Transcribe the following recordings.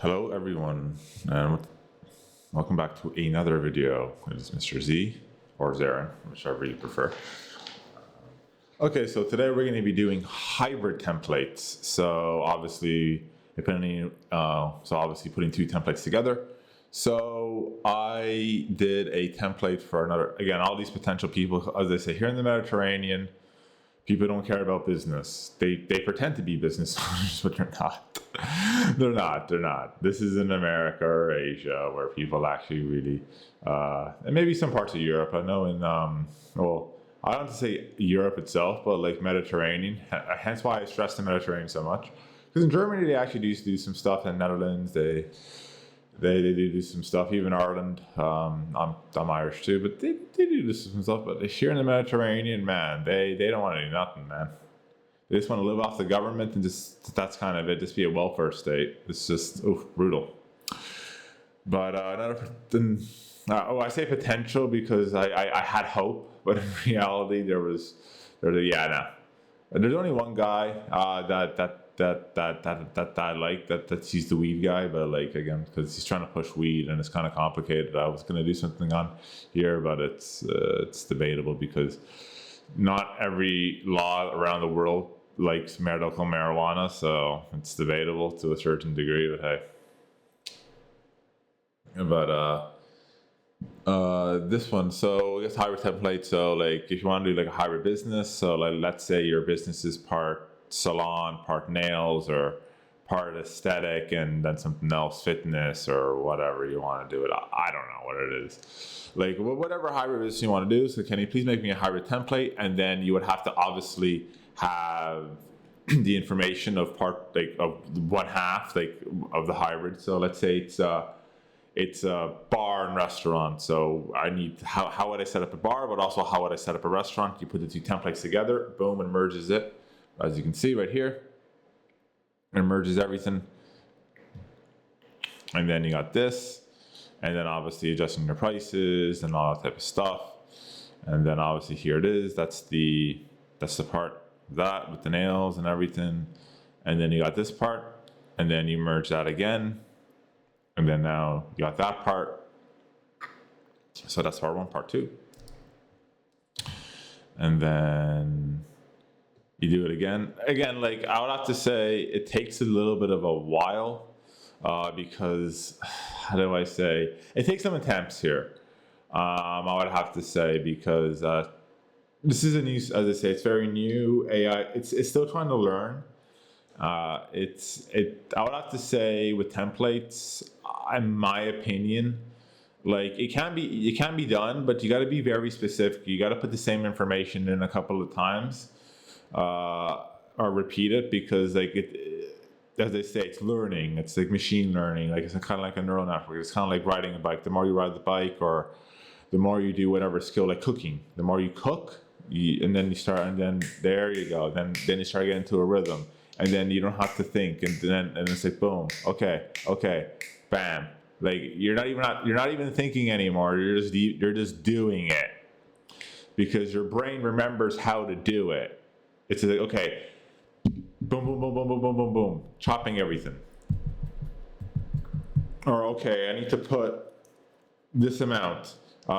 Hello everyone, and welcome back to another video. It is Mr. Z, or Zarin, whichever you prefer. Okay, so today we're going to be doing hybrid templates. So obviously, putting two templates together. So I did a template for again, all these potential people, as they say, here in the Mediterranean, people don't care about business. They pretend to be business owners, but they're not. They're not. This is in America or Asia where people actually really, and maybe some parts of Europe. I know in, I don't want to say Europe itself, but like Mediterranean. Hence why I stress the Mediterranean so much. Because in Germany, they actually do some stuff. In the Netherlands, they do some stuff. Even Ireland, I'm Irish too, but they do some stuff. But here in the Mediterranean, man, they don't want to do nothing, man. They just want to live off the government and that's kind of it. Just be a welfare state. It's just brutal. But I say potential because I had hope, but in reality there's only one guy that I like, that he's the weed guy, but like again, because he's trying to push weed and it's kind of complicated. I was going to do something on here, but it's debatable because not every law around the world likes medical marijuana, so it's debatable to a certain degree. But hey, this one, so I guess hybrid template. So like if you want to do like a hybrid business, so like let's say your business is part salon, part nails, or part aesthetic, and then something else, fitness or whatever you want to do it. I don't know what it is. Like whatever hybrid business you want to do. So can you please make me a hybrid template? And then you would have to obviously have the information of part like of one half like of the hybrid. So let's say it's a bar and restaurant. So I need how would I set up a bar, but also how would I set up a restaurant? You put the two templates together, boom, and merges it. As you can see right here, it merges everything. And then you got this, and then obviously adjusting the prices and all that type of stuff. And then obviously here it is. That's the part that with the nails and everything. And then you got this part, and then you merge that again. And then now you got that part. So that's part one, part two. And then you do it again. Again, like I would have to say it takes a little bit of a while because, how do I say? It takes some attempts here. I would have to say because this is a new, as I say, it's very new. AI, it's still trying to learn. I would have to say with templates, in my opinion, like it can be done, but you got to be very specific. You got to put the same information in a couple of times, or repeat it because like as they say, it's learning. It's like machine learning. Like it's kind of like a neural network. It's kind of like riding a bike. The more you ride the bike, or the more you do whatever skill, like cooking. The more you cook, and then you start, and then there you go. Then you start getting into a rhythm. And then you don't have to think, and it's like boom, okay, bam. Like you're not even thinking anymore. You're just doing it because your brain remembers how to do it. It's like okay, boom, boom, boom, boom, boom, boom, boom, boom, chopping everything. Or okay, I need to put this amount.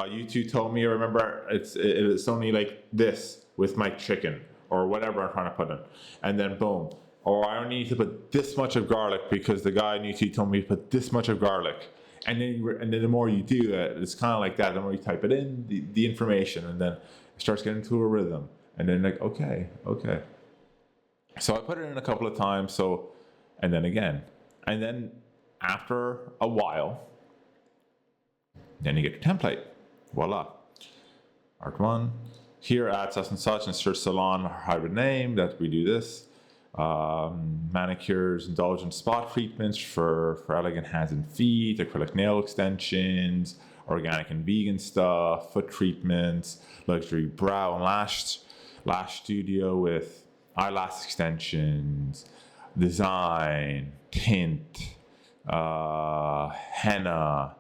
You two told me. Remember, it's only like this with my chicken or whatever I'm trying to put in, and then boom. Or I only need to put this much of garlic because the guy in YouTube told me to put this much of garlic. And then the more you do it, it's kind of like that. The more you type it in, the information, and then it starts getting to a rhythm. And then like, okay. So I put it in a couple of times. So, and then again. And then after a while, then you get your template. Voila. Part one. Here at such and such, insert salon or hybrid name that we do this. Manicures, indulgent spot treatments for elegant hands and feet, acrylic nail extensions, organic and vegan stuff, foot treatments, luxury brow and lash studio with eyelash extensions, design, tint, henna,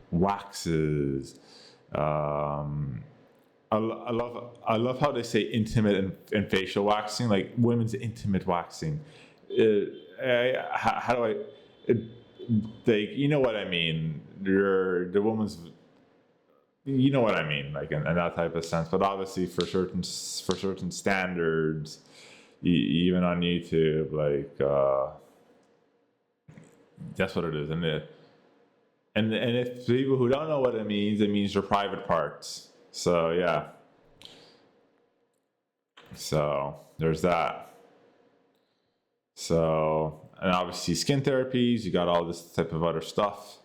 waxes. I love how they say intimate and facial waxing, like women's intimate waxing. How do I? it, like, you know what I mean. The woman's, you know what I mean, like in that type of sense. But obviously, for certain standards, even on YouTube, like that's what it is, and if people who don't know what it means your private parts. So yeah, so there's that. So, and obviously skin therapies, you got all this type of other stuff.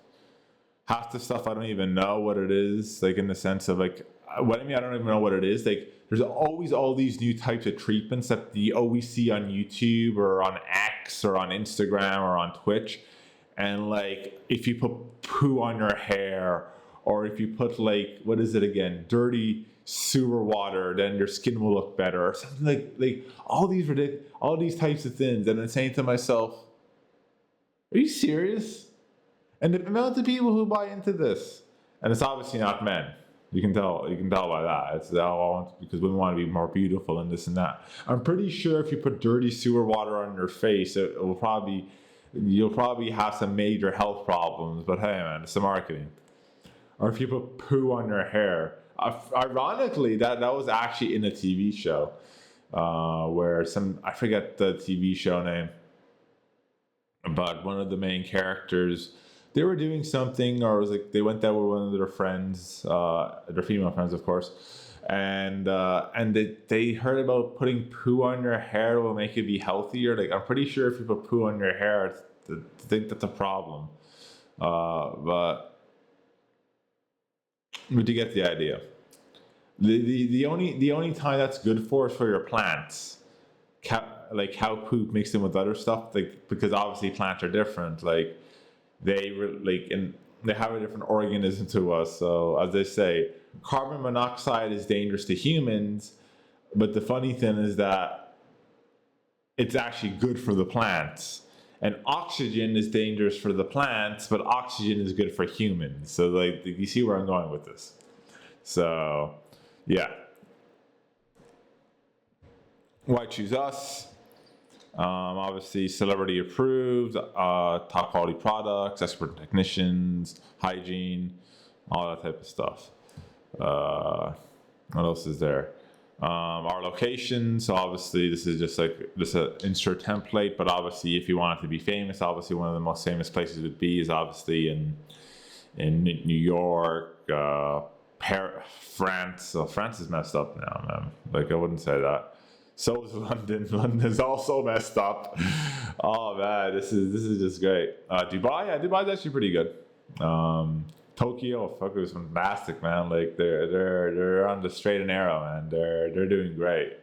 Half the stuff I don't even know what it is, like in the sense of like, what I mean, I don't even know what it is. Like, there's always all these new types of treatments that you always see on YouTube or on X or on Instagram or on Twitch. And like, if you put poo on your hair, or if you put like, what is it again, dirty sewer water, then your skin will look better, or something like all these types of things. And I'm saying to myself, are you serious? And the amount of people who buy into this, and it's obviously not men. You can tell. You can tell by that. It's all because women want to be more beautiful and this and that. I'm pretty sure if you put dirty sewer water on your face, you'll probably have some major health problems. But hey, man, it's the marketing. Or if you put poo on your hair. Ironically, that was actually in a TV show, where I forget the TV show name, but one of the main characters, they were doing something, or it was like they went out with one of their friends, their female friends, of course, and they heard about putting poo on your hair will make it be healthier. Like, I'm pretty sure if you put poo on your hair, I think that's a problem. But you get the idea. The only time that's good for your plants, like cow poop mixed in with other stuff, like, because obviously plants are different. Like, and they have a different organism to us. So as they say, carbon monoxide is dangerous to humans, but the funny thing is that it's actually good for the plants. And oxygen is dangerous for the plants, but oxygen is good for humans. So like, you see where I'm going with this. So yeah. Why choose us? Obviously, celebrity approved, top quality products, expert technicians, hygiene, all that type of stuff. What else is there? Our location. So obviously, this is just like this insert template. But obviously, if you want it to be famous, obviously one of the most famous places would be is obviously in New York, France. So France is messed up now, man. Like, I wouldn't say that. So is London. London is also messed up. Oh man, this is just great. Dubai, yeah, Dubai's actually pretty good. Tokyo, fuck, it was fantastic, man. Like, they're on the straight and narrow, man. They're doing great.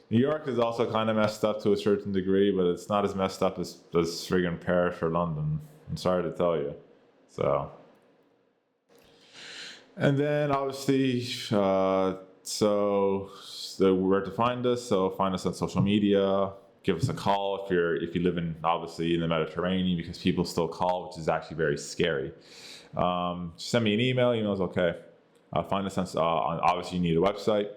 New York is also kind of messed up to a certain degree, but it's not as messed up as friggin' Paris or London. I'm sorry to tell you. And then obviously, so where to find us? So find us on social media. Give us a call if you live obviously in the Mediterranean, because people still call, which is actually very scary. Send me an email. Email is okay. Find us on obviously you need a website,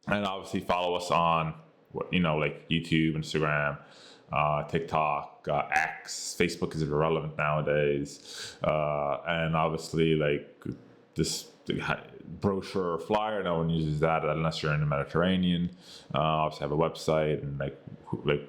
and obviously follow us on like YouTube, Instagram, TikTok, X, Facebook is irrelevant nowadays, and obviously like this brochure or flyer, no one uses that unless you're in the Mediterranean. Obviously have a website, and like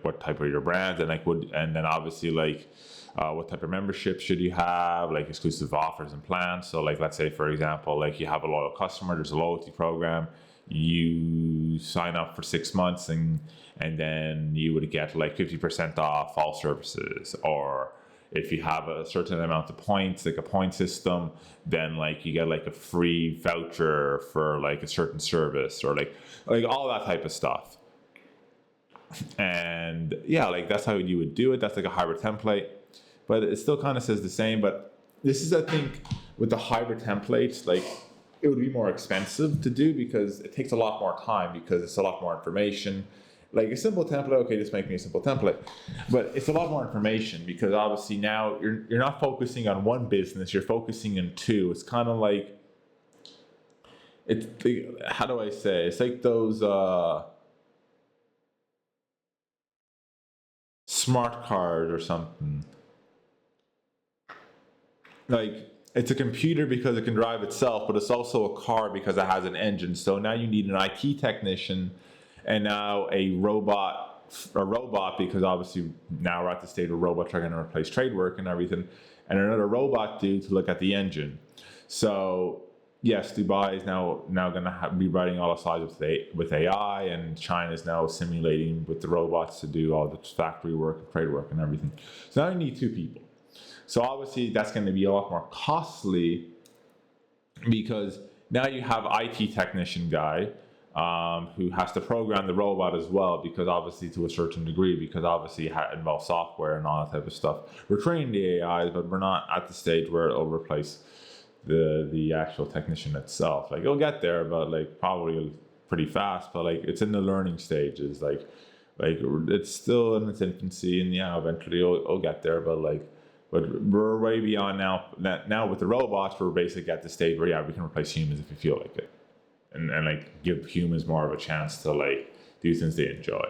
what type of your brand, and and then obviously like what type of membership should you have, like exclusive offers and plans. So like, let's say for example, like you have a loyal customer, there's a loyalty program, you sign up for 6 months, and then you would get like 50% off all services. Or if you have a certain amount of points, like a point system, then like you get like a free voucher for like a certain service, or like all that type of stuff. And yeah, like that's how you would do it. That's like a hybrid template, but it still kind of says the same. But this is, I think, with the hybrid templates, like it would be more expensive to do because it takes a lot more time, because it's a lot more information. Like a simple template, okay, just make me a simple template, but it's a lot more information, because obviously now you're not focusing on one business, you're focusing on two. It's kind of like, how do I say? It's like those smart card or something. like it's a computer because it can drive itself, but it's also a car because it has an engine. So now you need an IT technician and now a robot because obviously now we're at the state where robots are going to replace trade work and everything, and another robot dude to look at the engine. So yes, Dubai is now going to be writing all the slides with AI, and China is now simulating with the robots to do all the factory work and trade work and everything. So now you need two people. So obviously that's going to be a lot more costly because now you have IT technician guy who has to program the robot as well, because obviously to a certain degree, because obviously it involves software and all that type of stuff. We're training the AIs, but we're not at the stage where it'll replace the actual technician itself. Like it'll get there, but like probably pretty fast. But like it's in the learning stages. Like it's still in its infancy, and yeah, eventually it'll get there. But we're way beyond now. Now with the robots, we're basically at the stage where we can replace humans if we feel like it, and like give humans more of a chance to like do things they enjoy.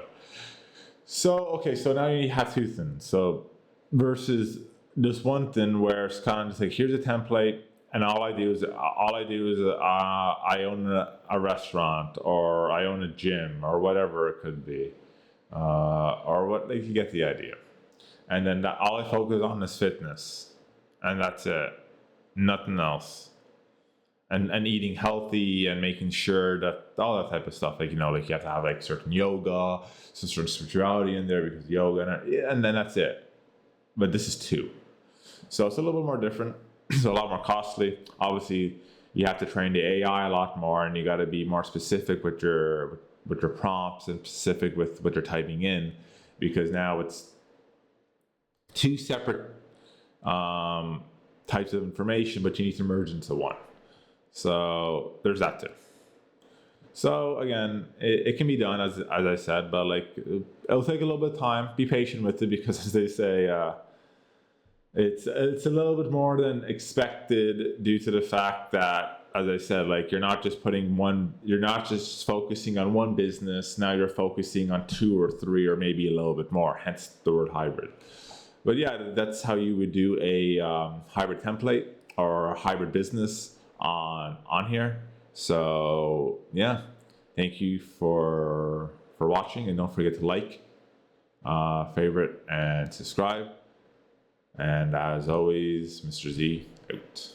So okay, so now you have two things. So versus this one thing where it's kind of just like, here's a template, and all I do is I own a restaurant, or I own a gym, or whatever it could be, or what, like, you get the idea. And then all I focus on is fitness, and that's it, nothing else. And eating healthy and making sure that all that type of stuff, like, you know, like you have to have like certain yoga, some sort of spirituality in there because yoga, and then that's it. But this is two, so it's a little bit more different. It's a lot more costly. Obviously, you have to train the AI a lot more, and you got to be more specific with your prompts and specific with what you're typing in, because now it's two separate types of information, but you need to merge into one. So there's that too. So again, it can be done as I said, but like it'll take a little bit of time. Be patient with it, because as they say, it's a little bit more than expected due to the fact that, as I said, like you're not just focusing on one business. Now you're focusing on two or three or maybe a little bit more. Hence the word hybrid. But yeah, that's how you would do a hybrid template or a hybrid business on here. So yeah, thank you for watching, and don't forget to like, favorite, and subscribe. And as always, Mr. Z out.